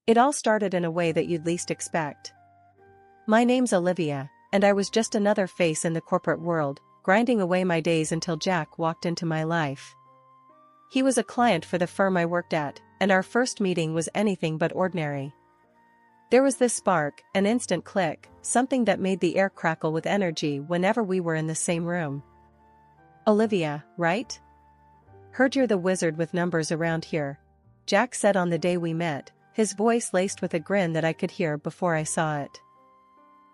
It all started in a way that you'd least expect. My name's Olivia, and I was just another face in the corporate world, grinding away my days until Jack walked into my life. He was a client for the firm I worked at, and our first meeting was anything but ordinary. There was this spark, an instant click, something that made the air crackle with energy whenever we were in the same room. "Olivia, right? Heard you're the wizard with numbers around here," Jack said on the day we met, his voice laced with a grin that I could hear before I saw it.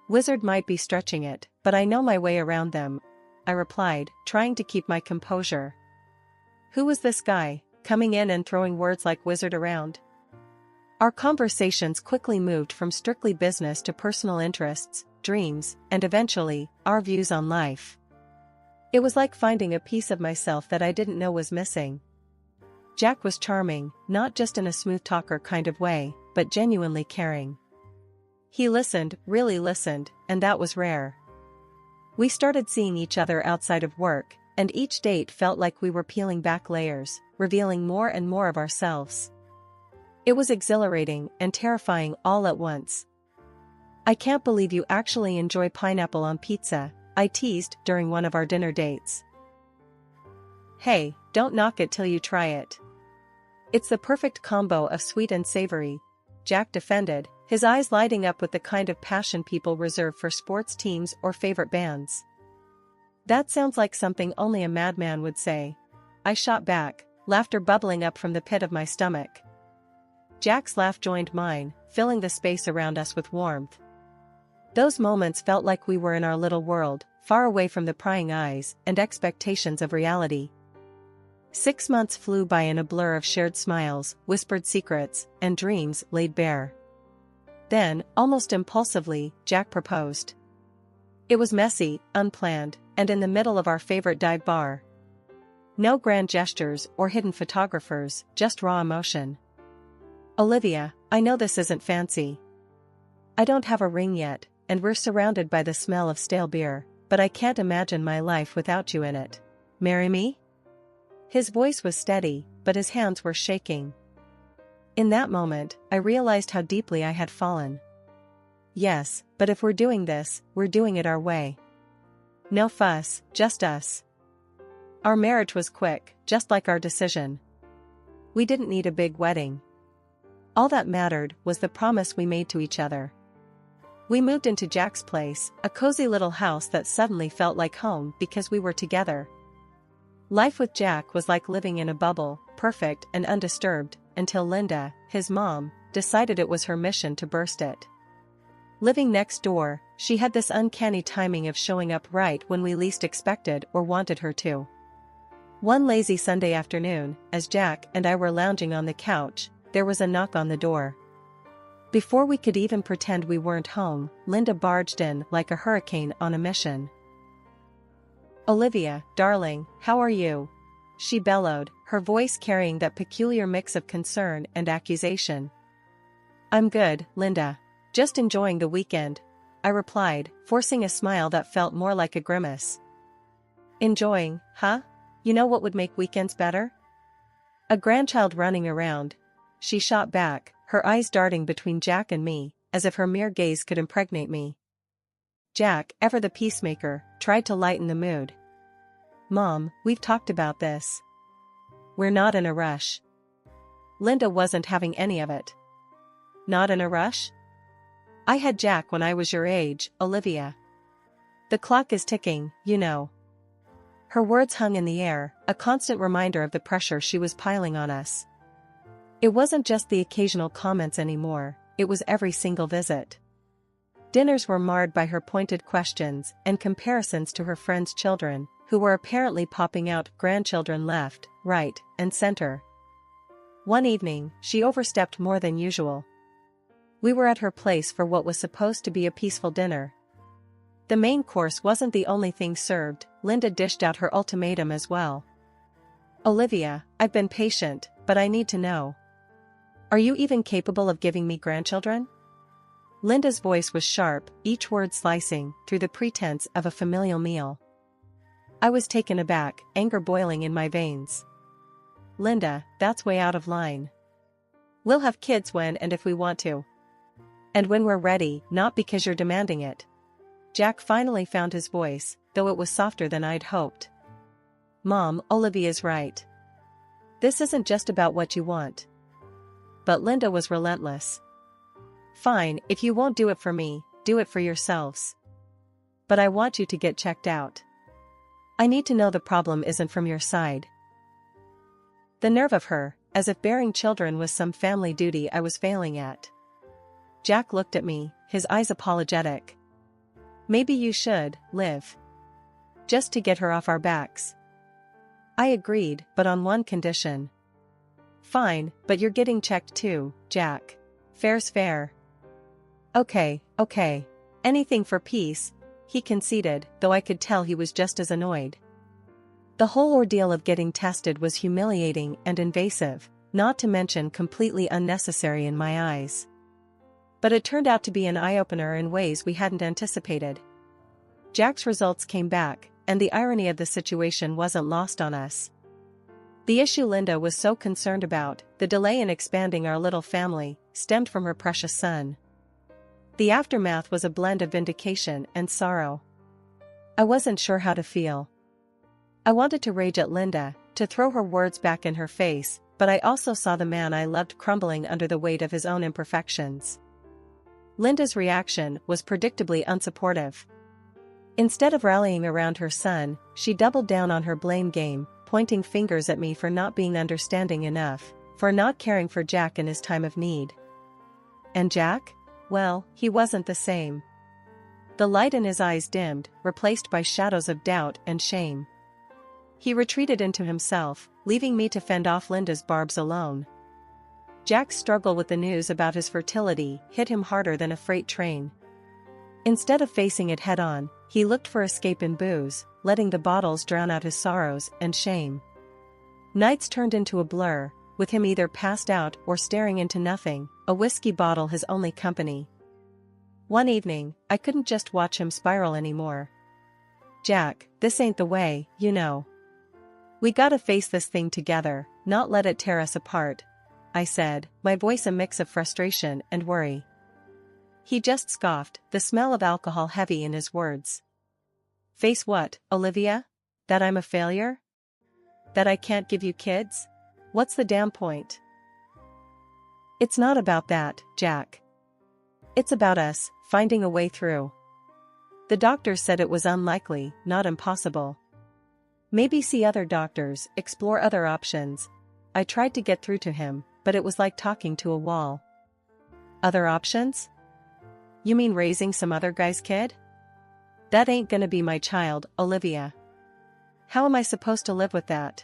"Wizard might be stretching it, but I know my way around them," I replied, trying to keep my composure. Who was this guy, coming in and throwing words like wizard around? Our conversations quickly moved from strictly business to personal interests, dreams, and eventually, our views on life. It was like finding a piece of myself that I didn't know was missing. Jack was charming, not just in a smooth talker kind of way, but genuinely caring. He listened, really listened, and that was rare. We started seeing each other outside of work, and each date felt like we were peeling back layers, revealing more and more of ourselves. It was exhilarating and terrifying all at once. "I can't believe you actually enjoy pineapple on pizza," I teased during one of our dinner dates. "Hey, don't knock it till you try it. It's the perfect combo of sweet and savory," Jack defended, his eyes lighting up with the kind of passion people reserve for sports teams or favorite bands. "That sounds like something only a madman would say," I shot back, laughter bubbling up from the pit of my stomach. Jack's laugh joined mine, filling the space around us with warmth. Those moments felt like we were in our little world, far away from the prying eyes and expectations of reality. 6 months flew by in a blur of shared smiles, whispered secrets, and dreams laid bare. Then, almost impulsively, Jack proposed. It was messy, unplanned, and in the middle of our favorite dive bar. No grand gestures or hidden photographers, just raw emotion. "Olivia, I know this isn't fancy. I don't have a ring yet, and we're surrounded by the smell of stale beer, but I can't imagine my life without you in it. Marry me?" His voice was steady, but his hands were shaking. In that moment, I realized how deeply I had fallen. "Yes, but if we're doing this, we're doing it our way. No fuss, just us." Our marriage was quick, just like our decision. We didn't need a big wedding. All that mattered was the promise we made to each other. We moved into Jack's place, a cozy little house that suddenly felt like home because we were together. Life with Jack was like living in a bubble, perfect and undisturbed, until Linda, his mom, decided it was her mission to burst it. Living next door, she had this uncanny timing of showing up right when we least expected or wanted her to. One lazy Sunday afternoon, as Jack and I were lounging on the couch, there was a knock on the door. Before we could even pretend we weren't home, Linda barged in like a hurricane on a mission. "Olivia, darling, how are you?" she bellowed, her voice carrying that peculiar mix of concern and accusation. "I'm good, Linda. Just enjoying the weekend," I replied, forcing a smile that felt more like a grimace. "Enjoying, huh? You know what would make weekends better? A grandchild running around," she shot back, her eyes darting between Jack and me, as if her mere gaze could impregnate me. Jack, ever the peacemaker, tried to lighten the mood. "Mom, we've talked about this. We're not in a rush." Linda wasn't having any of it. "Not in a rush? I had Jack when I was your age, Olivia. The clock is ticking, you know." Her words hung in the air, a constant reminder of the pressure she was piling on us. It wasn't just the occasional comments anymore, it was every single visit. Dinners were marred by her pointed questions and comparisons to her friends' children, who were apparently popping out grandchildren left, right, and center. One evening, she overstepped more than usual. We were at her place for what was supposed to be a peaceful dinner. The main course wasn't the only thing served, Linda dished out her ultimatum as well. "Olivia, I've been patient, but I need to know. Are you even capable of giving me grandchildren?" Linda's voice was sharp, each word slicing through the pretense of a familial meal. I was taken aback, anger boiling in my veins. "Linda, that's way out of line. We'll have kids when and if we want to. And when we're ready, not because you're demanding it. Jack finally found his voice, though it was softer than I'd hoped. Mom, Olivia's right. This isn't just about what you want. But Linda was relentless. Fine, if you won't do it for me, do it for yourselves. But I want you to get checked out. I need to know the problem isn't from your side. The nerve of her, as if bearing children was some family duty I was failing at. Jack looked at me, his eyes apologetic. Maybe you should, Liv. Just to get her off our backs. I agreed, but on one condition. Fine, but you're getting checked too, Jack. Fair's fair. Okay. Anything for peace, he conceded, though I could tell he was just as annoyed. The whole ordeal of getting tested was humiliating and invasive, not to mention completely unnecessary in my eyes. But it turned out to be an eye-opener in ways we hadn't anticipated. Jack's results came back, and the irony of the situation wasn't lost on us. The issue Linda was so concerned about, the delay in expanding our little family, stemmed from her precious son. The aftermath was a blend of vindication and sorrow. I wasn't sure how to feel. I wanted to rage at Linda, to throw her words back in her face, but I also saw the man I loved crumbling under the weight of his own imperfections. Linda's reaction was predictably unsupportive. Instead of rallying around her son, she doubled down on her blame game, pointing fingers at me for not being understanding enough, for not caring for Jack in his time of need. And Jack? Well, he wasn't the same. The light in his eyes dimmed, replaced by shadows of doubt and shame. He retreated into himself, leaving me to fend off Linda's barbs alone. Jack's struggle with the news about his fertility hit him harder than a freight train. Instead of facing it head-on, he looked for escape in booze, letting the bottles drown out his sorrows and shame. Nights turned into a blur, with him either passed out or staring into nothing, a whiskey bottle his only company. One evening, I couldn't just watch him spiral anymore. Jack, this ain't the way, you know. We gotta face this thing together, not let it tear us apart, I said, my voice a mix of frustration and worry. He just scoffed, the smell of alcohol heavy in his words. Face what, Olivia? That I'm a failure? That I can't give you kids? What's the damn point? It's not about that, Jack. It's about us, finding a way through. The doctors said it was unlikely, not impossible. Maybe see other doctors, explore other options. I tried to get through to him, but it was like talking to a wall. Other options? You mean raising some other guy's kid? That ain't gonna be my child, Olivia. How am I supposed to live with that?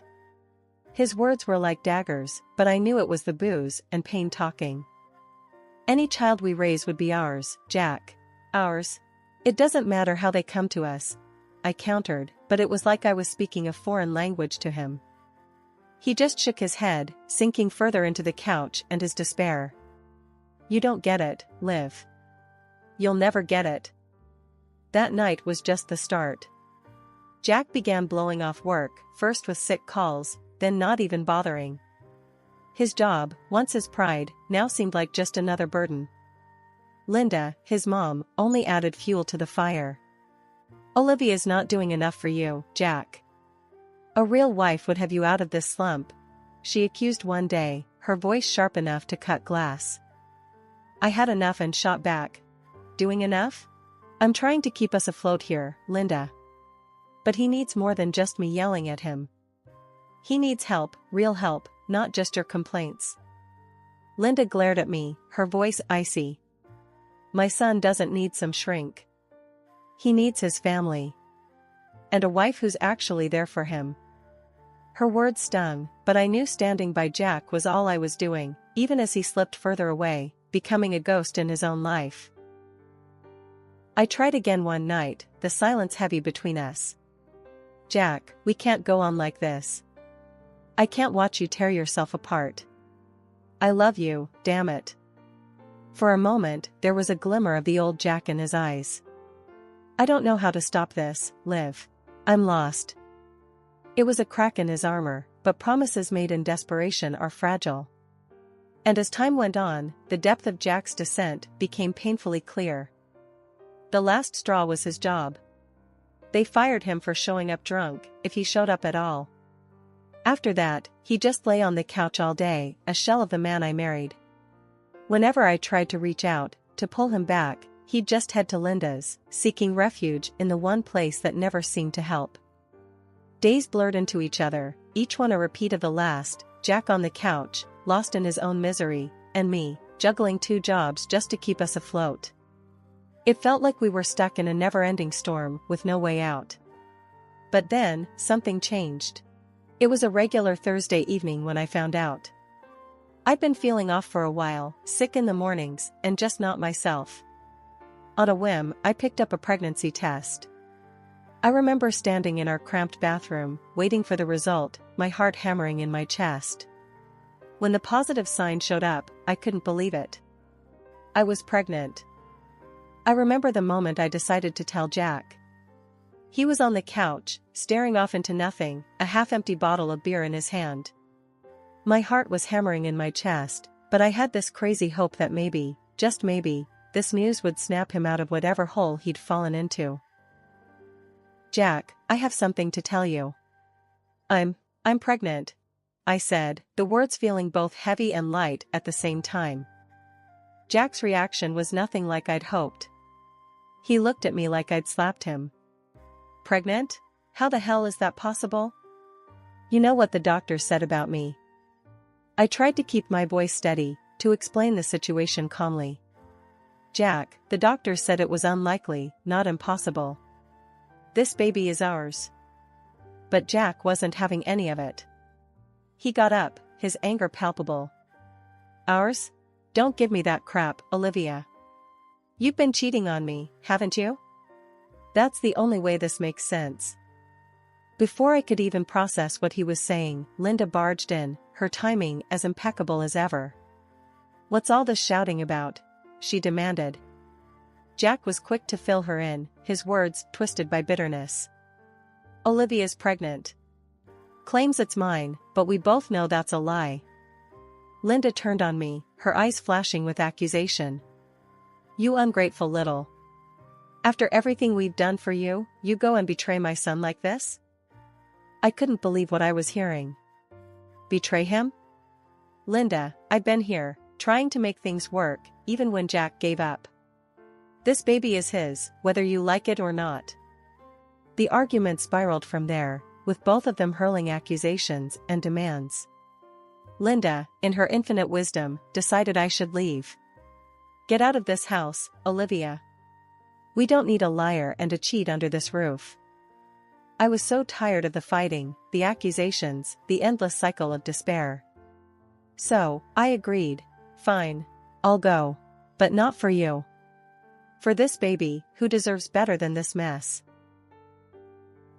His words were like daggers, but I knew it was the booze and pain talking. Any child we raise would be ours, Jack. Ours. It doesn't matter how they come to us, I countered, but it was like I was speaking a foreign language to him. He just shook his head, sinking further into the couch and his despair. You don't get it, Liv. You'll never get it. That night was just the start. Jack began blowing off work, first with sick calls, then not even bothering. His job, once his pride, now seemed like just another burden. Linda, his mom, only added fuel to the fire. Olivia's not doing enough for you, Jack. A real wife would have you out of this slump, she accused one day, her voice sharp enough to cut glass. I had enough and shot back. Doing enough? I'm trying to keep us afloat here, Linda. But he needs more than just me yelling at him. He needs help, real help, not just your complaints. Linda glared at me, her voice icy. My son doesn't need some shrink. He needs his family. And a wife who's actually there for him. Her words stung, but I knew standing by Jack was all I was doing, even as he slipped further away, becoming a ghost in his own life. I tried again one night, the silence heavy between us. Jack, we can't go on like this. I can't watch you tear yourself apart. I love you, damn it. For a moment, there was a glimmer of the old Jack in his eyes. I don't know how to stop this, Liv. I'm lost. It was a crack in his armor, but promises made in desperation are fragile. And as time went on, the depth of Jack's descent became painfully clear. The last straw was his job. They fired him for showing up drunk, if he showed up at all. After that, he just lay on the couch all day, a shell of the man I married. Whenever I tried to reach out, to pull him back, he'd just head to Linda's, seeking refuge in the one place that never seemed to help. Days blurred into each other, each one a repeat of the last, Jack on the couch, lost in his own misery, and me, juggling 2 jobs just to keep us afloat. It felt like we were stuck in a never-ending storm with no way out. But then, something changed. It was a regular Thursday evening when I found out. I'd been feeling off for a while, sick in the mornings, and just not myself. On a whim, I picked up a pregnancy test. I remember standing in our cramped bathroom, waiting for the result, my heart hammering in my chest. When the positive sign showed up, I couldn't believe it. I was pregnant. I remember the moment I decided to tell Jack. He was on the couch, staring off into nothing, a half-empty bottle of beer in his hand. My heart was hammering in my chest, but I had this crazy hope that maybe, just maybe, this news would snap him out of whatever hole he'd fallen into. "Jack, I have something to tell you." I'm pregnant," I said, the words feeling both heavy and light at the same time. Jack's reaction was nothing like I'd hoped. He looked at me like I'd slapped him. "Pregnant? How the hell is that possible? You know what the doctor said about me." I tried to keep my voice steady, to explain the situation calmly. "Jack, the doctor said it was unlikely, not impossible. This baby is ours." But Jack wasn't having any of it. He got up, his anger palpable. "Ours? Don't give me that crap, Olivia. You've been cheating on me, haven't you? That's the only way this makes sense." Before I could even process what he was saying, Linda barged in, her timing as impeccable as ever. "What's all this shouting about?" she demanded. Jack was quick to fill her in, his words twisted by bitterness. "Olivia's pregnant. Claims it's mine, but we both know that's a lie." Linda turned on me, her eyes flashing with accusation. "You ungrateful little. After everything we've done for you, you go and betray my son like this?" I couldn't believe what I was hearing. Betray him? "Linda, I've been here, trying to make things work, even when Jack gave up. This baby is his, whether you like it or not." The argument spiraled from there, with both of them hurling accusations and demands. Linda, in her infinite wisdom, decided I should leave. "Get out of this house, Olivia. We don't need a liar and a cheat under this roof." I was so tired of the fighting, the accusations, the endless cycle of despair. So, I agreed. "Fine. I'll go. But not for you. For this baby, who deserves better than this mess."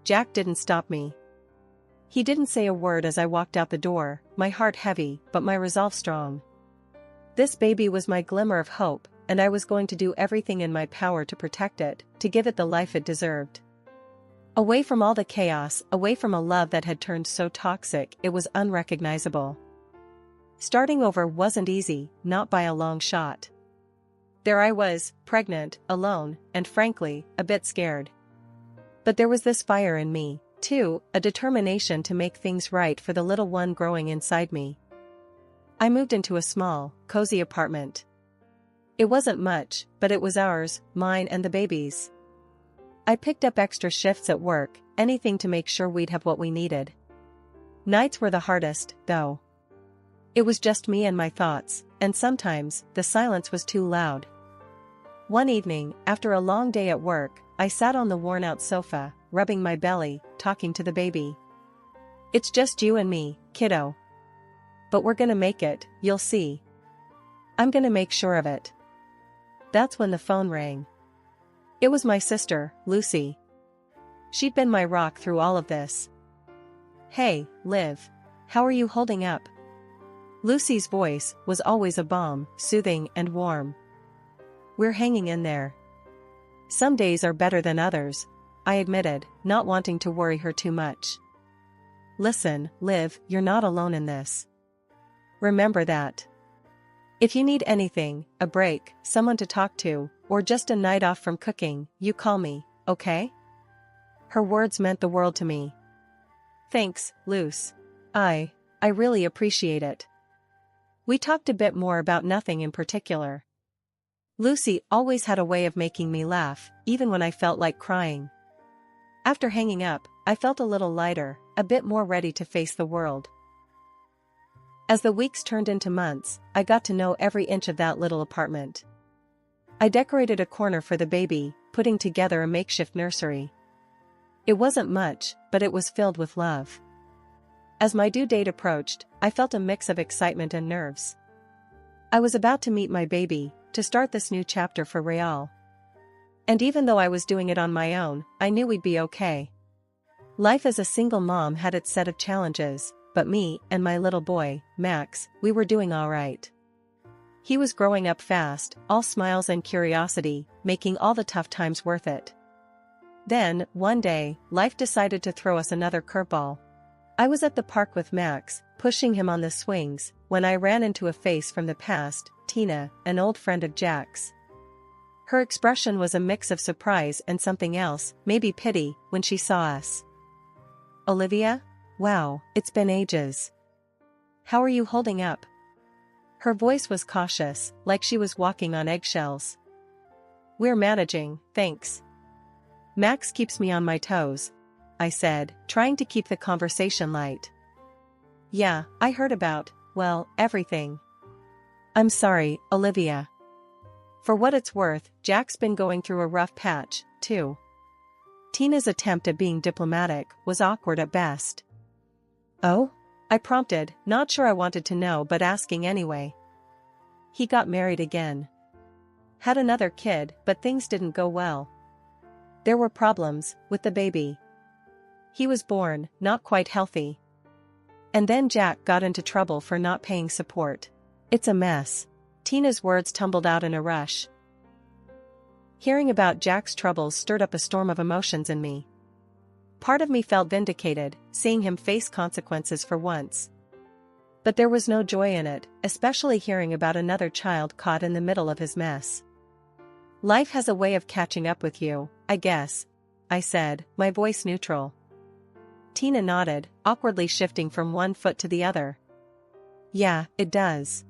Jack didn't stop me. He didn't say a word as I walked out the door, my heart heavy, but my resolve strong. This baby was my glimmer of hope, and I was going to do everything in my power to protect it, to give it the life it deserved. Away from all the chaos, away from a love that had turned so toxic it was unrecognizable. Starting over wasn't easy, not by a long shot. There I was, pregnant, alone, and frankly, a bit scared. But there was this fire in me, too, a determination to make things right for the little one growing inside me. I moved into a small, cozy apartment. It wasn't much, but it was ours, mine and the baby's. I picked up extra shifts at work, anything to make sure we'd have what we needed. Nights were the hardest, though. It was just me and my thoughts, and sometimes, the silence was too loud. One evening, after a long day at work, I sat on the worn-out sofa, rubbing my belly, talking to the baby. "It's just you and me, kiddo. But we're gonna make it, you'll see. I'm gonna make sure of it." That's when the phone rang. It was my sister, Lucy. She'd been my rock through all of this. "Hey, Liv. How are you holding up?" Lucy's voice was always a balm, soothing and warm. "We're hanging in there. Some days are better than others," I admitted, not wanting to worry her too much. "Listen, Liv, you're not alone in this. Remember that. If you need anything, a break, someone to talk to, or just a night off from cooking, you call me, okay? Her words meant the world to me. Thanks, Luce. I really appreciate it. We talked a bit more about nothing in particular. Lucy always had a way of making me laugh, even when I felt like crying. After hanging up, I felt a little lighter, a bit more ready to face the world. As the weeks turned into months, I got to know every inch of that little apartment. I decorated a corner for the baby, putting together a makeshift nursery. It wasn't much, but it was filled with love. As my due date approached, I felt a mix of excitement and nerves. I was about to meet my baby, to start this new chapter for Real. And even though I was doing it on my own, I knew we'd be okay. Life as a single mom had its set of challenges, but me and my little boy, Max, we were doing all right. He was growing up fast, all smiles and curiosity, making all the tough times worth it. Then, one day, life decided to throw us another curveball. I was at the park with Max, pushing him on the swings, when I ran into a face from the past, Tina, an old friend of Jack's. Her expression was a mix of surprise and something else, maybe pity, when she saw us. Olivia? Wow, it's been ages. How are you holding up? Her voice was cautious, like she was walking on eggshells. We're managing, thanks. Max keeps me on my toes, I said, trying to keep the conversation light. Yeah, I heard about, well, everything. I'm sorry, Olivia. For what it's worth, Jack's been going through a rough patch, too. Tina's attempt at being diplomatic was awkward at best. Oh? I prompted, not sure I wanted to know but asking anyway. He got married again. Had another kid, but things didn't go well. There were problems with the baby. He was born, not quite healthy. And then Jack got into trouble for not paying support. It's a mess. Tina's words tumbled out in a rush. Hearing about Jack's troubles stirred up a storm of emotions in me. Part of me felt vindicated, seeing him face consequences for once. But there was no joy in it, especially hearing about another child caught in the middle of his mess. Life has a way of catching up with you, I guess, I said, my voice neutral. Tina nodded, awkwardly shifting from one foot to the other. Yeah, it does.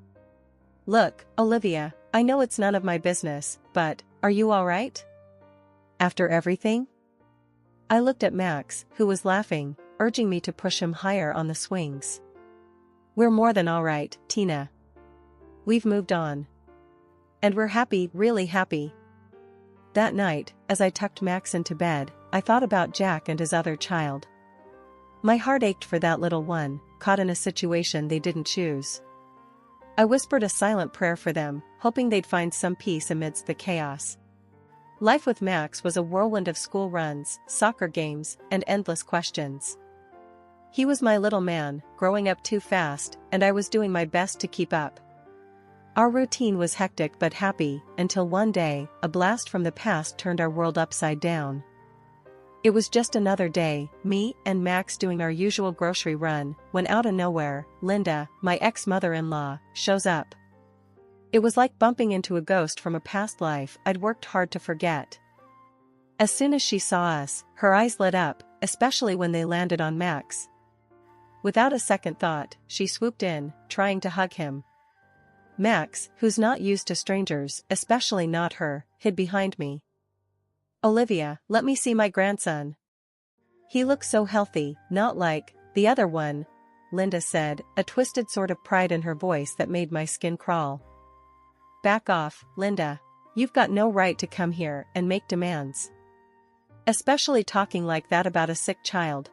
Look, Olivia, I know it's none of my business, but, are you all right? After everything? I looked at Max, who was laughing, urging me to push him higher on the swings. We're more than all right, Tina. We've moved on. And we're happy, really happy. That night, as I tucked Max into bed, I thought about Jack and his other child. My heart ached for that little one, caught in a situation they didn't choose. I whispered a silent prayer for them, hoping they'd find some peace amidst the chaos. Life with Max was a whirlwind of school runs, soccer games, and endless questions. He was my little man, growing up too fast, and I was doing my best to keep up. Our routine was hectic but happy, until one day, a blast from the past turned our world upside down. It was just another day, me and Max doing our usual grocery run, when out of nowhere, Linda, my ex-mother-in-law, shows up. It was like bumping into a ghost from a past life I'd worked hard to forget. As soon as she saw us, her eyes lit up, especially when they landed on Max. Without a second thought, she swooped in, trying to hug him. Max, who's not used to strangers, especially not her, hid behind me. Olivia, let me see my grandson. He looks so healthy, not like the other one, Linda said, a twisted sort of pride in her voice that made my skin crawl. Back off, Linda. You've got no right to come here and make demands. Especially talking like that about a sick child.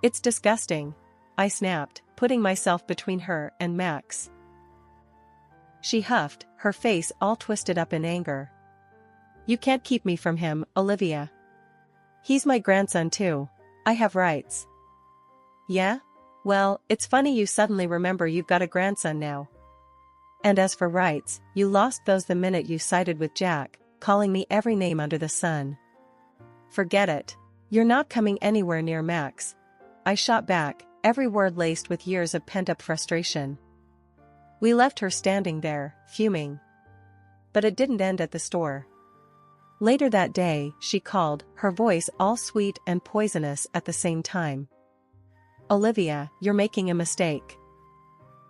It's disgusting, I snapped, putting myself between her and Max. She huffed, her face all twisted up in anger. You can't keep me from him, Olivia. He's my grandson too. I have rights. Yeah? Well, it's funny you suddenly remember you've got a grandson now. And as for rights, you lost those the minute you sided with Jack, calling me every name under the sun. Forget it. You're not coming anywhere near Max. I shot back, every word laced with years of pent-up frustration. We left her standing there, fuming. But it didn't end at the store. Later that day, she called, her voice all sweet and poisonous at the same time. "Olivia, you're making a mistake.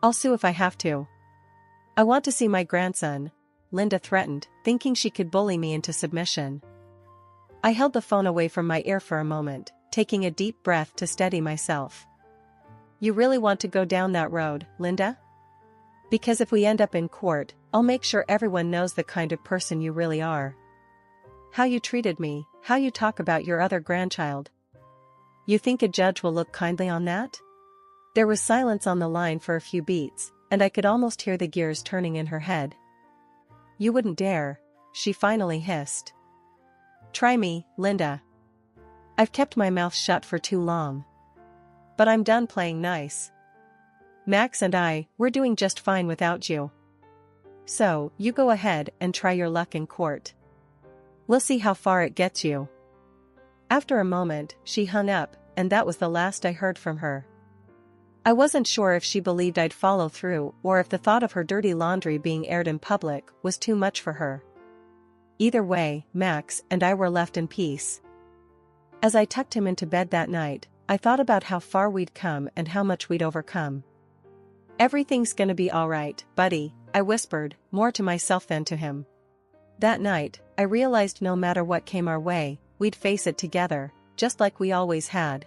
I'll sue if I have to. I want to see my grandson," Linda threatened, thinking she could bully me into submission. I held the phone away from my ear for a moment, taking a deep breath to steady myself. "You really want to go down that road, Linda? Because if we end up in court, I'll make sure everyone knows the kind of person you really are. How you treated me, how you talk about your other grandchild. You think a judge will look kindly on that?" There was silence on the line for a few beats, and I could almost hear the gears turning in her head. "You wouldn't dare," she finally hissed. "Try me, Linda. I've kept my mouth shut for too long. But I'm done playing nice. Max and we're doing just fine without you. So, you go ahead and try your luck in court. We'll see how far it gets you." After a moment, she hung up, and that was the last I heard from her. I wasn't sure if she believed I'd follow through or if the thought of her dirty laundry being aired in public was too much for her. Either way, Max and I were left in peace. As I tucked him into bed that night, I thought about how far we'd come and how much we'd overcome. "Everything's gonna be alright, buddy," I whispered, more to myself than to him. That night, I realized no matter what came our way, we'd face it together, just like we always had.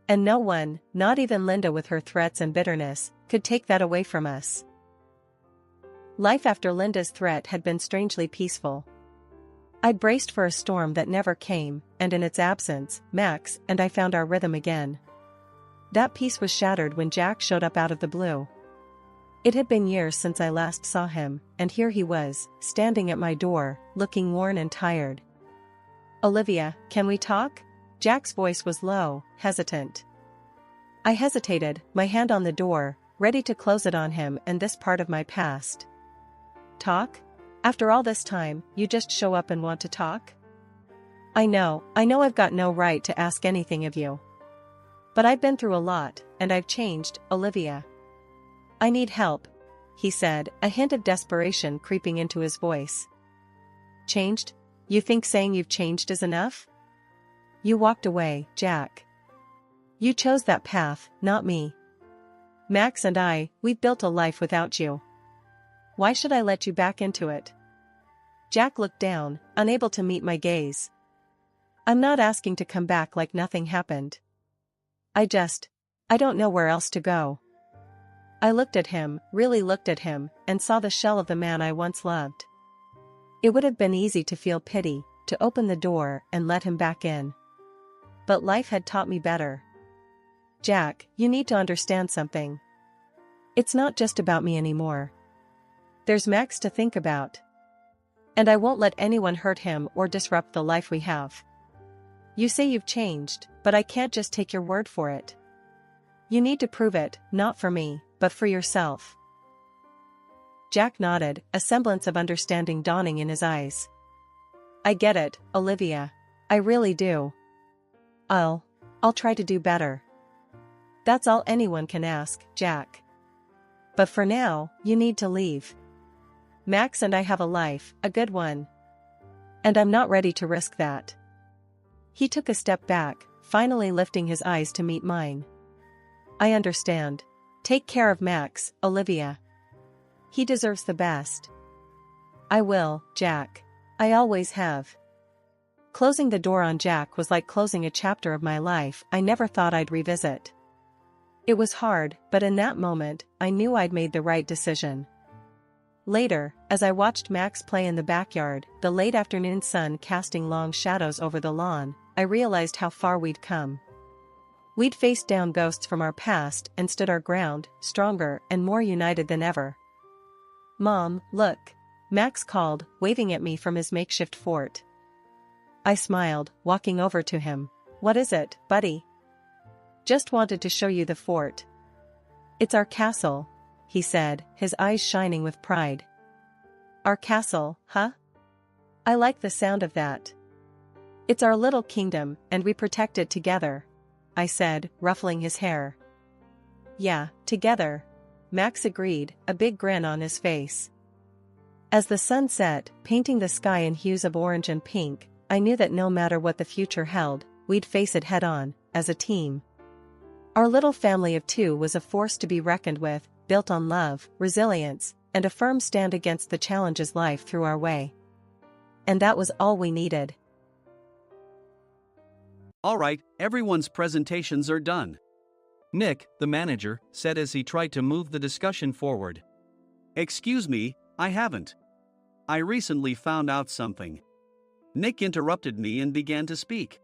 And no one, not even Linda with her threats and bitterness, could take that away from us. Life after Linda's threat had been strangely peaceful. I'd braced for a storm that never came, and in its absence, Max and I found our rhythm again. That peace was shattered when Jack showed up out of the blue. It had been years since I last saw him, and here he was, standing at my door, looking worn and tired. "Olivia, can we talk?" Jack's voice was low, hesitant. I hesitated, my hand on the door, ready to close it on him and this part of my past. "Talk? After all this time, you just show up and want to talk?" I know I've got no right to ask anything of you. But I've been through a lot, and I've changed, Olivia. I need help," he said, a hint of desperation creeping into his voice. "Changed? You think saying you've changed is enough? You walked away, Jack. You chose that path, not me. Max and we've built a life without you. Why should I let you back into it?" Jack looked down, unable to meet my gaze. "I'm not asking to come back like nothing happened. I don't know where else to go." I looked at him, really looked at him, and saw the shell of the man I once loved. It would have been easy to feel pity, to open the door and let him back in. But life had taught me better. "Jack, you need to understand something. It's not just about me anymore. There's Max to think about. And I won't let anyone hurt him or disrupt the life we have. You say you've changed, but I can't just take your word for it. You need to prove it, not for me, but for yourself." Jack nodded, a semblance of understanding dawning in his eyes. "I get it, Olivia. I really do. I'll try to do better. That's all anyone can ask, Jack. But for now, you need to leave. Max and I have a life, a good one. And I'm not ready to risk that." He took a step back, finally lifting his eyes to meet mine. "I understand. Take care of Max, Olivia. He deserves the best." "I will, Jack. I always have." Closing the door on Jack was like closing a chapter of my life I never thought I'd revisit. It was hard, but in that moment, I knew I'd made the right decision. Later, as I watched Max play in the backyard, the late afternoon sun casting long shadows over the lawn, I realized how far we'd come. We'd faced down ghosts from our past and stood our ground, stronger and more united than ever. "Mom, look," Max called, waving at me from his makeshift fort. I smiled, walking over to him. "What is it, buddy?" "Just wanted to show you the fort. It's our castle," he said, his eyes shining with pride. "Our castle, huh? I like the sound of that. It's our little kingdom, and we protect it together," I said, ruffling his hair. "Yeah, together. Max agreed, a big grin on his face. As the sun set, painting the sky in hues of orange and pink, I knew that no matter what the future held, we'd face it head-on, as a team. Our little family of two was a force to be reckoned with, built on love, resilience, and a firm stand against the challenges life threw our way. And that was all we needed. All right, everyone's presentations are done. Nick, the manager, said as he tried to move the discussion forward. Excuse me, I haven't. I recently found out something. Nick interrupted me and began to speak.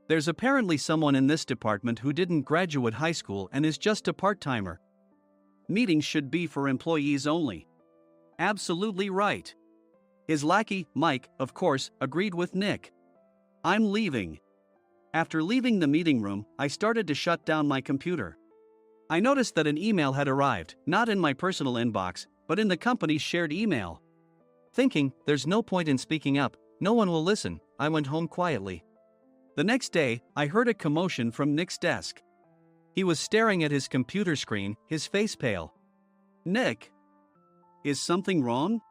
There's apparently someone in this department who didn't graduate high school and is just a part-timer. Meetings should be for employees only. Absolutely right. His lackey, Mike, of course, agreed with Nick. I'm leaving. After leaving the meeting room, I started to shut down my computer. I noticed that an email had arrived, not in my personal inbox, but in the company's shared email. Thinking, there's no point in speaking up, no one will listen, I went home quietly. The next day, I heard a commotion from Nick's desk. He was staring at his computer screen, his face pale. Nick? Is something wrong?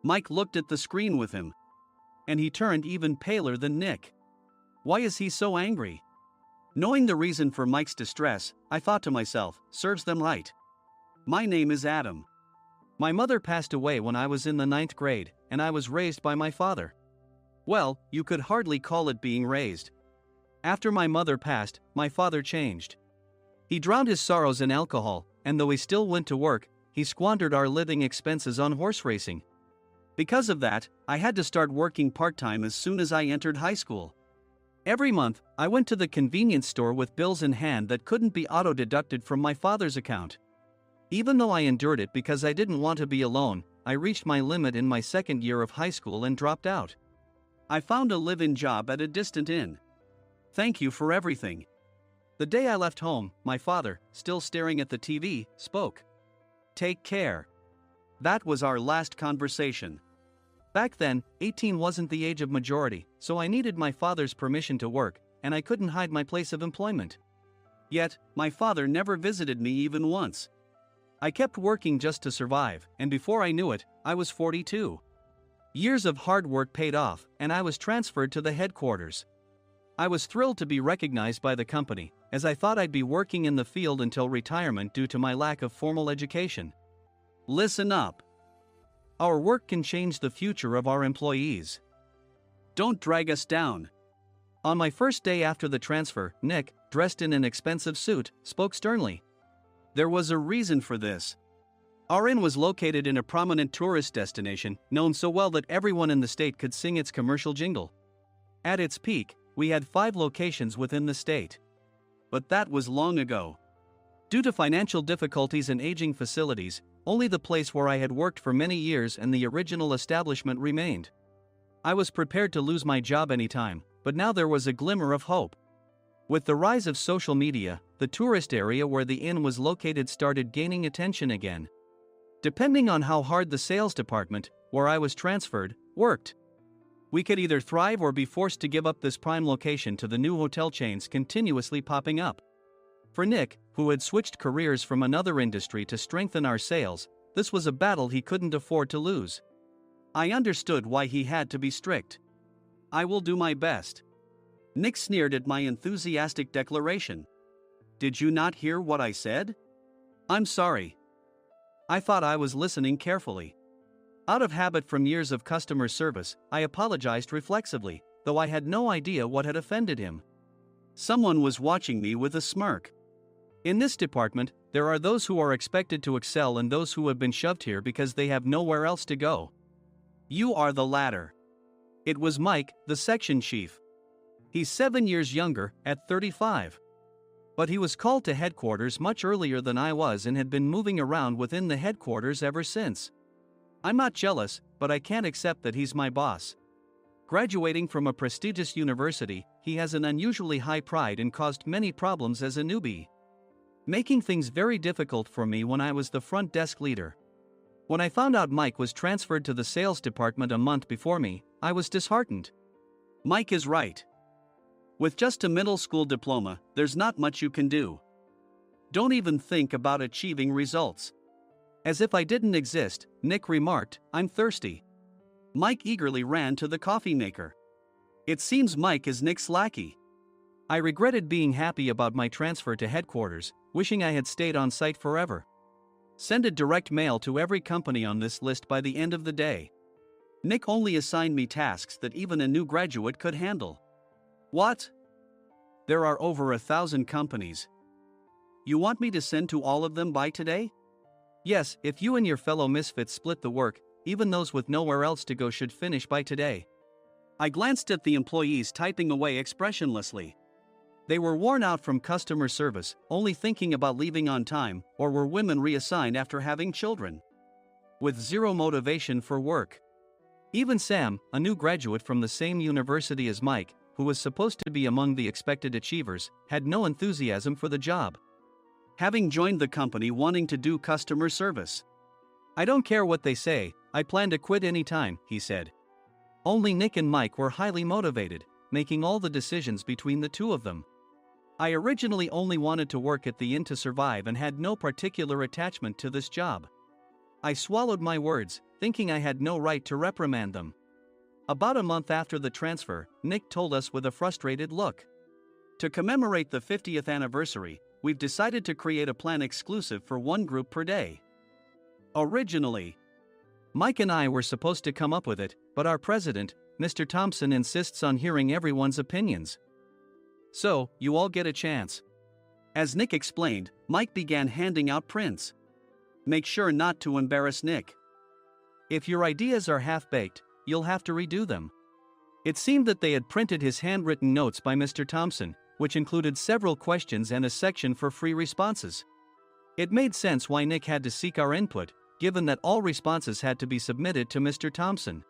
Mike looked at the screen with him. And he turned even paler than Nick. Why is he so angry? Knowing the reason for Mike's distress, I thought to myself, serves them right. My name is Adam. My mother passed away when I was in the 9th grade, and I was raised by my father. Well, you could hardly call it being raised. After my mother passed, my father changed. He drowned his sorrows in alcohol, and though he still went to work, he squandered our living expenses on horse racing. Because of that, I had to start working part-time as soon as I entered high school. Every month, I went to the convenience store with bills in hand that couldn't be auto-deducted from my father's account. Even though I endured it because I didn't want to be alone, I reached my limit in my second year of high school and dropped out. I found a live-in job at a distant inn. Thank you for everything. The day I left home, my father, still staring at the TV, spoke. Take care. That was our last conversation. Back then, 18 wasn't the age of majority, so I needed my father's permission to work, and I couldn't hide my place of employment. Yet, my father never visited me even once. I kept working just to survive, and before I knew it, I was 42. Years of hard work paid off, and I was transferred to the headquarters. I was thrilled to be recognized by the company, as I thought I'd be working in the field until retirement due to my lack of formal education. Listen up. Our work can change the future of our employees. Don't drag us down. On my first day after the transfer, Nick, dressed in an expensive suit, spoke sternly. There was a reason for this. Our inn was located in a prominent tourist destination, known so well that everyone in the state could sing its commercial jingle. At its peak, we had 5 locations within the state. But that was long ago. Due to financial difficulties and aging facilities, only the place where I had worked for many years and the original establishment remained. I was prepared to lose my job anytime, but now there was a glimmer of hope. With the rise of social media, the tourist area where the inn was located started gaining attention again. Depending on how hard the sales department, where I was transferred, worked. We could either thrive or be forced to give up this prime location to the new hotel chains continuously popping up. For Nick, who had switched careers from another industry to strengthen our sales, this was a battle he couldn't afford to lose. I understood why he had to be strict. I will do my best. Nick sneered at my enthusiastic declaration. Did you not hear what I said? I'm sorry. I thought I was listening carefully. Out of habit from years of customer service, I apologized reflexively, though I had no idea what had offended him. Someone was watching me with a smirk. In this department, there are those who are expected to excel and those who have been shoved here because they have nowhere else to go. You are the latter. It was Mike, the section chief. He's 7 years younger, at 35. But he was called to headquarters much earlier than I was and had been moving around within the headquarters ever since. I'm not jealous, but I can't accept that he's my boss. Graduating from a prestigious university, he has an unusually high pride and caused many problems as a newbie, making things very difficult for me when I was the front desk leader. When I found out Mike was transferred to the sales department a month before me, I was disheartened. Mike is right. With just a middle school diploma, there's not much you can do. Don't even think about achieving results. As if I didn't exist, Nick remarked, "I'm thirsty." Mike eagerly ran to the coffee maker. It seems Mike is Nick's lackey. I regretted being happy about my transfer to headquarters, wishing I had stayed on site forever. Send a direct mail to every company on this list by the end of the day. Nick only assigned me tasks that even a new graduate could handle. What? There are over 1,000 companies. You want me to send to all of them by today? Yes, if you and your fellow misfits split the work, even those with nowhere else to go should finish by today. I glanced at the employees typing away expressionlessly. They were worn out from customer service, only thinking about leaving on time, or were women reassigned after having children. With zero motivation for work. Even Sam, a new graduate from the same university as Mike, who was supposed to be among the expected achievers, had no enthusiasm for the job. Having joined the company wanting to do customer service. I don't care what they say, I plan to quit anytime, he said. Only Nick and Mike were highly motivated, making all the decisions between the two of them. I originally only wanted to work at the inn to survive and had no particular attachment to this job. I swallowed my words, thinking I had no right to reprimand them. About a month after the transfer, Nick told us with a frustrated look. To commemorate the 50th anniversary, we've decided to create a plan exclusive for one group per day. Originally, Mike and I were supposed to come up with it, but our president, Mr. Thompson, insists on hearing everyone's opinions. So, you all get a chance. As Nick explained, Mike began handing out prints. Make sure not to embarrass Nick. If your ideas are half-baked, you'll have to redo them. It seemed that they had printed his handwritten notes by Mr. Thompson, which included several questions and a section for free responses. It made sense why Nick had to seek our input, given that all responses had to be submitted to Mr. Thompson.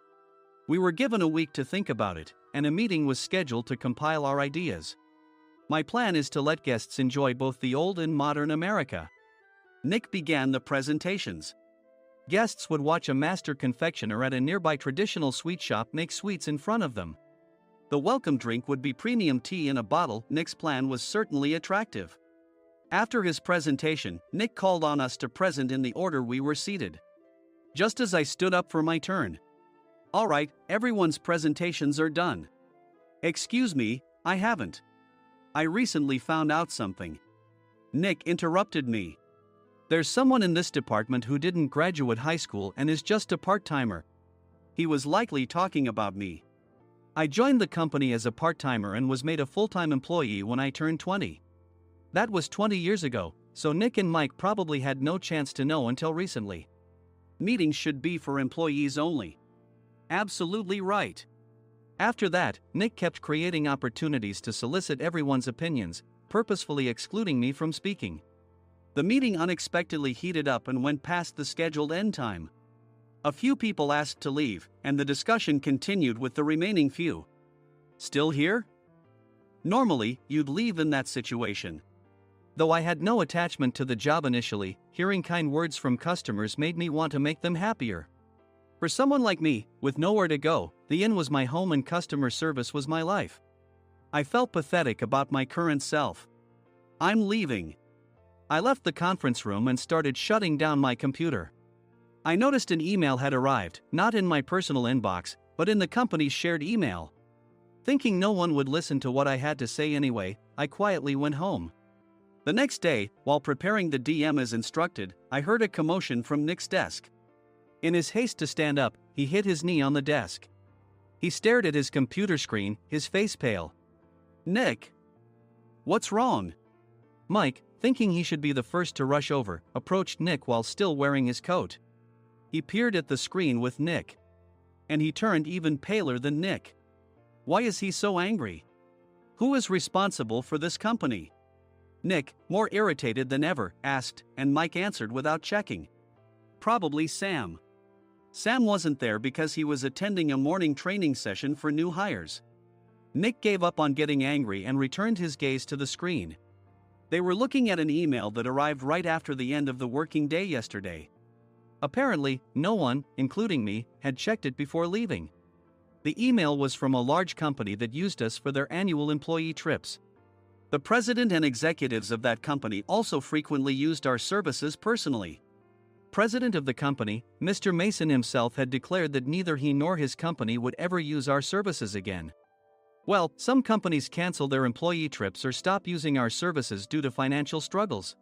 We were given a week to think about it, and a meeting was scheduled to compile our ideas. My plan is to let guests enjoy both the old and modern America. Nick began the presentations. Guests would watch a master confectioner at a nearby traditional sweet shop make sweets in front of them. The welcome drink would be premium tea in a bottle. Nick's plan was certainly attractive. After his presentation, Nick called on us to present in the order we were seated. Just as I stood up for my turn. All right, everyone's presentations are done. Excuse me, I haven't. I recently found out something. Nick interrupted me. There's someone in this department who didn't graduate high school and is just a part-timer. He was likely talking about me. I joined the company as a part-timer and was made a full-time employee when I turned 20. That was 20 years ago, so Nick and Mike probably had no chance to know until recently. Meetings should be for employees only. Absolutely right. After that, Nick kept creating opportunities to solicit everyone's opinions, purposefully excluding me from speaking. The meeting unexpectedly heated up and went past the scheduled end time. A few people asked to leave, and the discussion continued with the remaining few. Still here? Normally, you'd leave in that situation. Though I had no attachment to the job initially, hearing kind words from customers made me want to make them happier. For someone like me, with nowhere to go, the inn was my home and customer service was my life. I felt pathetic about my current self. I'm leaving. I left the conference room and started shutting down my computer. I noticed an email had arrived, not in my personal inbox, but in the company's shared email. Thinking no one would listen to what I had to say anyway, I quietly went home. The next day, while preparing the DM as instructed, I heard a commotion from Nick's desk. In his haste to stand up, he hit his knee on the desk. He stared at his computer screen, his face pale. Nick! What's wrong? Mike, thinking he should be the first to rush over, approached Nick while still wearing his coat. He peered at the screen with Nick. And he turned even paler than Nick. Why is he so angry? Who is responsible for this company? Nick, more irritated than ever, asked, and Mike answered without checking. Probably Sam. Sam wasn't there because he was attending a morning training session for new hires. Nick gave up on getting angry and returned his gaze to the screen. They were looking at an email that arrived right after the end of the working day yesterday. Apparently, no one, including me, had checked it before leaving. The email was from a large company that used us for their annual employee trips. The president and executives of that company also frequently used our services personally. president of the company, Mr. Mason himself had declared that neither he nor his company would ever use our services again. Well, some companies cancel their employee trips or stop using our services due to financial struggles.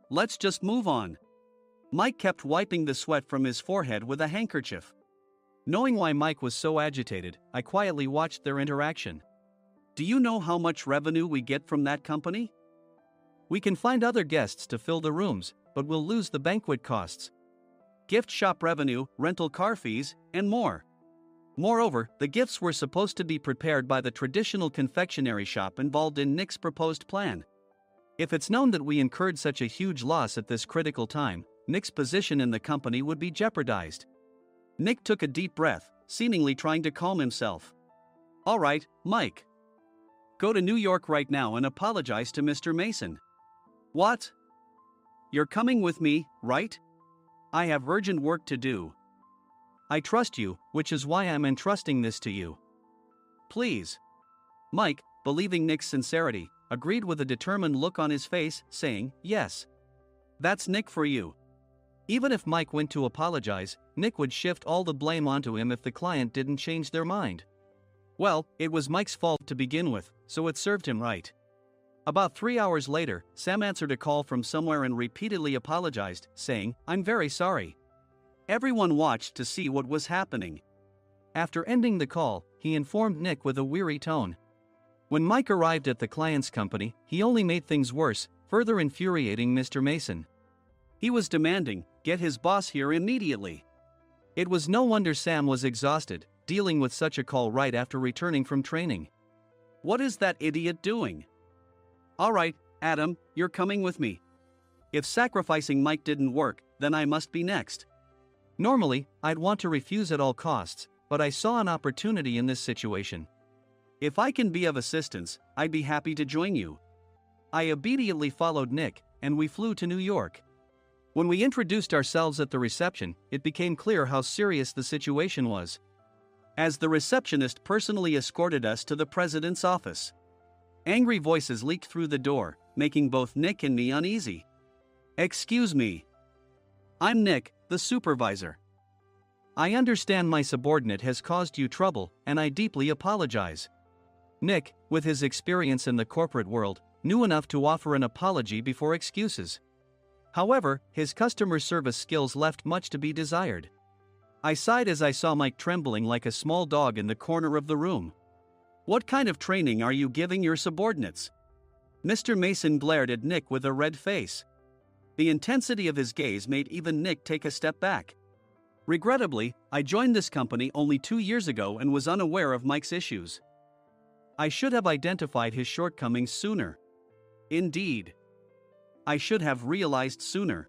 Let's just move on. Mike kept wiping the sweat from his forehead with a handkerchief. Knowing why Mike was so agitated, I quietly watched their interaction. Do you know how much revenue we get from that company? We can find other guests to fill the rooms, but we'll lose the banquet costs, gift shop revenue, rental car fees, and more. Moreover, the gifts were supposed to be prepared by the traditional confectionery shop involved in Nick's proposed plan. If it's known that we incurred such a huge loss at this critical time, Nick's position in the company would be jeopardized. Nick took a deep breath, seemingly trying to calm himself. All right, Mike. Go to New York right now and apologize to Mr. Mason. What? You're coming with me, right? I have urgent work to do. I trust you, which is why I'm entrusting this to you. Please. Mike, believing Nick's sincerity, agreed with a determined look on his face, saying, yes. That's Nick for you. Even if Mike went to apologize, Nick would shift all the blame onto him if the client didn't change their mind. Well, it was Mike's fault to begin with, so it served him right. About 3 hours later, Sam answered a call from somewhere and repeatedly apologized, saying, I'm very sorry. Everyone watched to see what was happening. After ending the call, he informed Nick with a weary tone. When Mike arrived at the client's company, he only made things worse, further infuriating Mr. Mason. He was demanding, get his boss here immediately. It was no wonder Sam was exhausted, dealing with such a call right after returning from training. What is that idiot doing? All right, Adam, you're coming with me. If sacrificing Mike didn't work, then I must be next. Normally, I'd want to refuse at all costs, but I saw an opportunity in this situation. If I can be of assistance, I'd be happy to join you. I obediently followed Nick, and we flew to New York. When we introduced ourselves at the reception, it became clear how serious the situation was, as the receptionist personally escorted us to the president's office. Angry voices leaked through the door, making both Nick and me uneasy. Excuse me. I'm Nick, the supervisor. I understand my subordinate has caused you trouble, and I deeply apologize. Nick, with his experience in the corporate world, knew enough to offer an apology before excuses. However, his customer service skills left much to be desired. I sighed as I saw Mike trembling like a small dog in the corner of the room. What kind of training are you giving your subordinates? Mr. Mason glared at Nick with a red face. The intensity of his gaze made even Nick take a step back. Regrettably, I joined this company only 2 years ago and was unaware of Mike's issues. I should have identified his shortcomings sooner. Indeed. I should have realized sooner.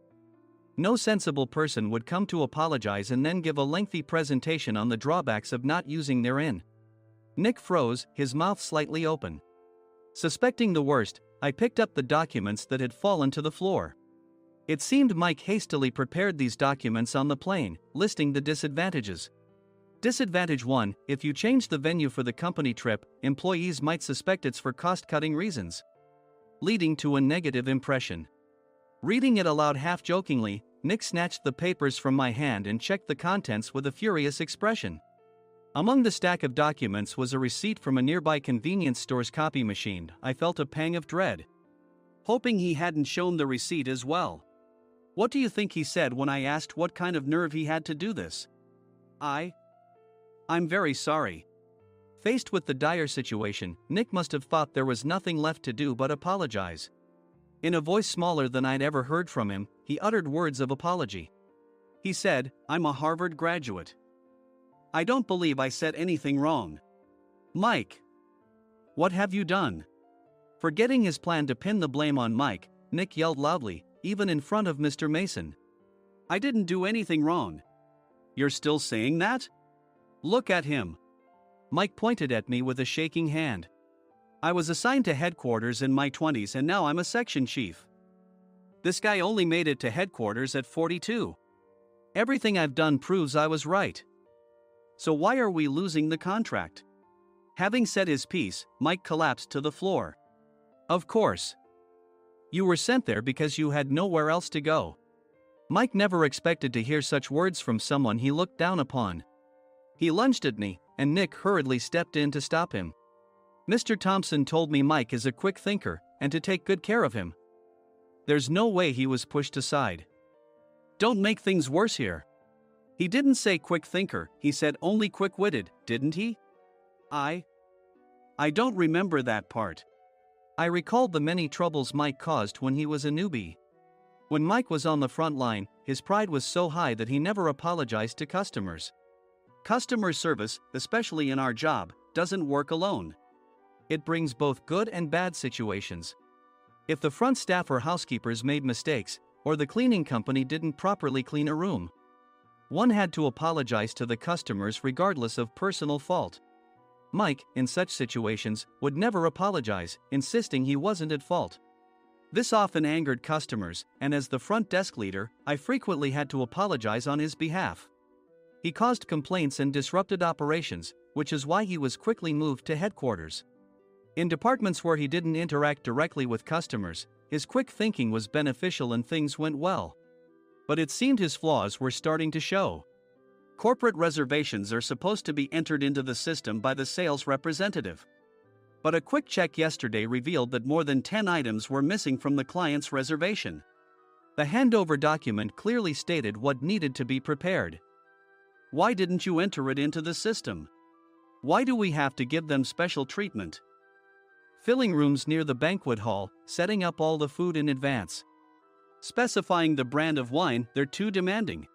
No sensible person would come to apologize and then give a lengthy presentation on the drawbacks of not using their inn. Nick froze, his mouth slightly open. Suspecting the worst, I picked up the documents that had fallen to the floor. It seemed Mike hastily prepared these documents on the plane, listing the disadvantages. Disadvantage 1: if you change the venue for the company trip, employees might suspect it's for cost-cutting reasons, leading to a negative impression. Reading it aloud half-jokingly, Nick snatched the papers from my hand and checked the contents with a furious expression. Among the stack of documents was a receipt from a nearby convenience store's copy machine. I felt a pang of dread, hoping he hadn't shown the receipt as well. What do you think he said when I asked what kind of nerve he had to do this? I'm very sorry. Faced with the dire situation, Nick must have thought there was nothing left to do but apologize. In a voice smaller than I'd ever heard from him, he uttered words of apology. He said, I'm a Harvard graduate. I don't believe I said anything wrong. Mike, what have you done? Forgetting his plan to pin the blame on Mike, Nick yelled loudly, even in front of Mr. Mason. I didn't do anything wrong. You're still saying that? Look at him. Mike pointed at me with a shaking hand. I was assigned to headquarters in my 20s and now I'm a section chief. This guy only made it to headquarters at 42. Everything I've done proves I was right. So why are we losing the contract? Having said his piece, Mike collapsed to the floor. Of course. You were sent there because you had nowhere else to go. Mike never expected to hear such words from someone he looked down upon. He lunged at me, and Nick hurriedly stepped in to stop him. Mr. Thompson told me Mike is a quick thinker, and to take good care of him. There's no way he was pushed aside. Don't make things worse here. He didn't say quick thinker, he said only quick-witted, didn't he? I don't remember that part. I recalled the many troubles Mike caused when he was a newbie. When Mike was on the front line, his pride was so high that he never apologized to customers. Customer service, especially in our job, doesn't work alone. It brings both good and bad situations. If the front staff or housekeepers made mistakes, or the cleaning company didn't properly clean a room, one had to apologize to the customers regardless of personal fault. Mike, in such situations, would never apologize, insisting he wasn't at fault. This often angered customers, and as the front desk leader, I frequently had to apologize on his behalf. He caused complaints and disrupted operations, which is why he was quickly moved to headquarters. In departments where he didn't interact directly with customers, his quick thinking was beneficial and things went well. But it seemed his flaws were starting to show. Corporate reservations are supposed to be entered into the system by the sales representative. But a quick check yesterday revealed that more than 10 items were missing from the client's reservation. The handover document clearly stated what needed to be prepared. Why didn't you enter it into the system? Why do we have to give them special treatment? Filling rooms near the banquet hall, setting up all the food in advance. Specifying the brand of wine, they're too demanding.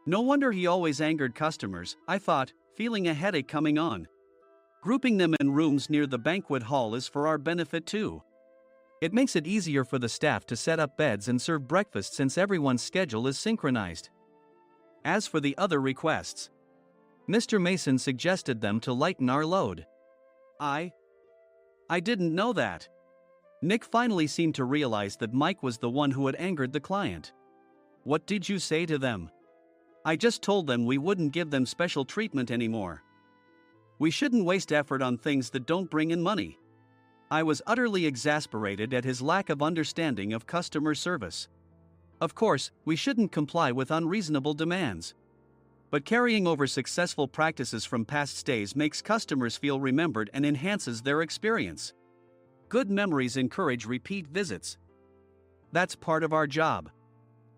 No wonder he always angered customers, I thought, feeling a headache coming on. Grouping them in rooms near the banquet hall is for our benefit too. It makes it easier for the staff to set up beds and serve breakfast since everyone's schedule is synchronized. As for the other requests, Mr. Mason suggested them to lighten our load. I didn't know that. Nick finally seemed to realize that Mike was the one who had angered the client. What did you say to them? I just told them we wouldn't give them special treatment anymore. We shouldn't waste effort on things that don't bring in money. I was utterly exasperated at his lack of understanding of customer service. Of course, we shouldn't comply with unreasonable demands. But carrying over successful practices from past stays makes customers feel remembered and enhances their experience. Good memories encourage repeat visits. That's part of our job.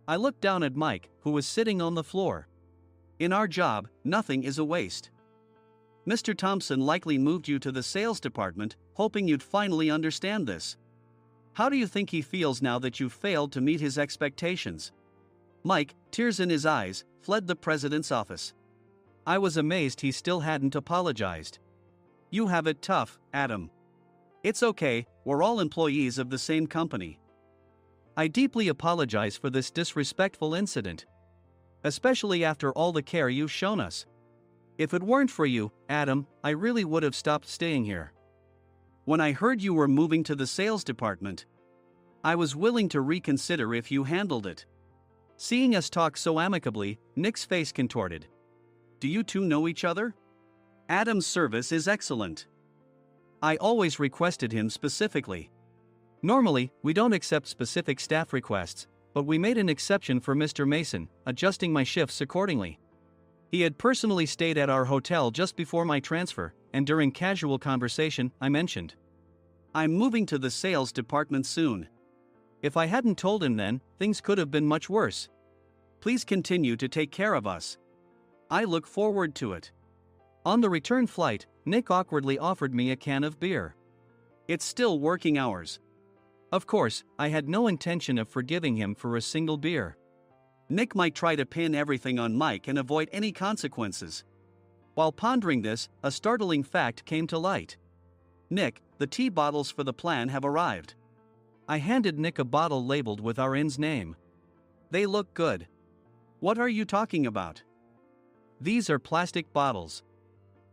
I looked down at Mike, who was sitting on the floor. In our job, nothing is a waste. Mr. Thompson likely moved you to the sales department, hoping you'd finally understand this. How do you think he feels now that you've failed to meet his expectations? Mike, tears in his eyes, fled the president's office. I was amazed he still hadn't apologized. You have it tough, Adam. It's okay, we're all employees of the same company. I deeply apologize for this disrespectful incident. Especially after all the care you've shown us. If it weren't for you, Adam, I really would have stopped staying here. When I heard you were moving to the sales department, I was willing to reconsider if you handled it. Seeing us talk so amicably, Nick's face contorted. Do you two know each other? Adam's service is excellent. I always requested him specifically. Normally, we don't accept specific staff requests, but we made an exception for Mr. Mason, adjusting my shifts accordingly. He had personally stayed at our hotel just before my transfer, and during casual conversation, I mentioned, I'm moving to the sales department soon. If I hadn't told him then, things could have been much worse. Please continue to take care of us. I look forward to it. On the return flight, Nick awkwardly offered me a can of beer. It's still working hours. Of course, I had no intention of forgiving him for a single beer. Nick might try to pin everything on Mike and avoid any consequences. While pondering this, a startling fact came to light. Nick, the tea bottles for the plan have arrived. I handed Nick a bottle labeled with our inn's name. They look good. What are you talking about? These are plastic bottles.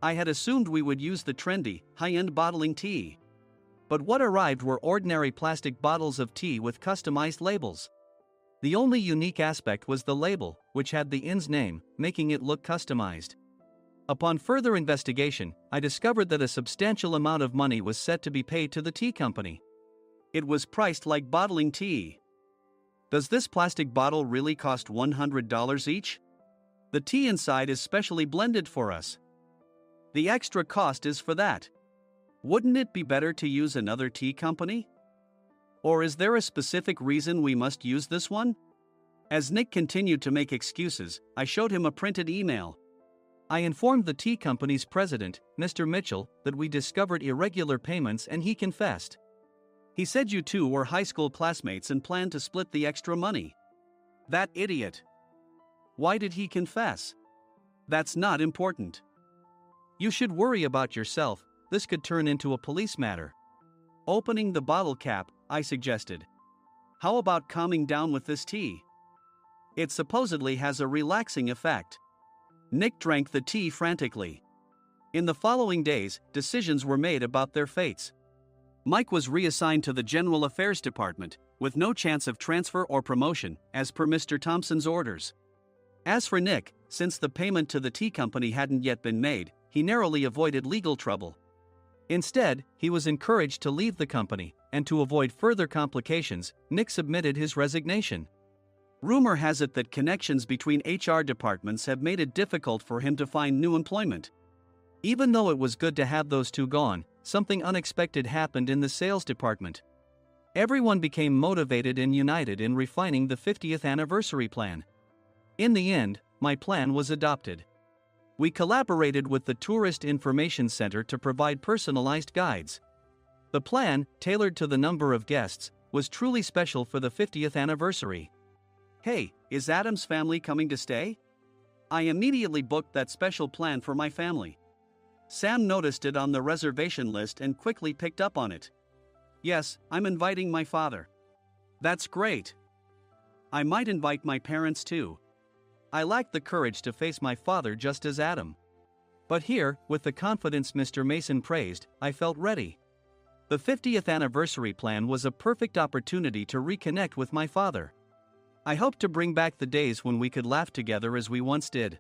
I had assumed we would use the trendy, high-end bottling tea. But what arrived were ordinary plastic bottles of tea with customized labels. The only unique aspect was the label, which had the inn's name, making it look customized. Upon further investigation, I discovered that a substantial amount of money was set to be paid to the tea company. It was priced like bottling tea. Does this plastic bottle really cost $100 each? The tea inside is specially blended for us. The extra cost is for that. Wouldn't it be better to use another tea company? Or is there a specific reason we must use this one? As Nick continued to make excuses, I showed him a printed email. I informed the tea company's president, Mr. Mitchell, that we discovered irregular payments and he confessed. He said you two were high school classmates and planned to split the extra money. That idiot. Why did he confess? That's not important. You should worry about yourself, this could turn into a police matter. Opening the bottle cap, I suggested. How about calming down with this tea? It supposedly has a relaxing effect. Nick drank the tea frantically. In the following days, decisions were made about their fates. Mike was reassigned to the General Affairs Department, with no chance of transfer or promotion, as per Mr. Thompson's orders. As for Nick, since the payment to the tea company hadn't yet been made, he narrowly avoided legal trouble. Instead, he was encouraged to leave the company, and to avoid further complications, Nick submitted his resignation. Rumor has it that connections between HR departments have made it difficult for him to find new employment. Even though it was good to have those two gone, something unexpected happened in the sales department. Everyone became motivated and united in refining the 50th anniversary plan. In the end, my plan was adopted. We collaborated with the Tourist Information Center to provide personalized guides. The plan, tailored to the number of guests, was truly special for the 50th anniversary. Hey, is Adam's family coming to stay? I immediately booked that special plan for my family. Sam noticed it on the reservation list and quickly picked up on it. Yes, I'm inviting my father. That's great. I might invite my parents too. I lacked the courage to face my father just as Adam. But here, with the confidence Mr. Mason praised, I felt ready. The 50th anniversary plan was a perfect opportunity to reconnect with my father. I hoped to bring back the days when we could laugh together as we once did.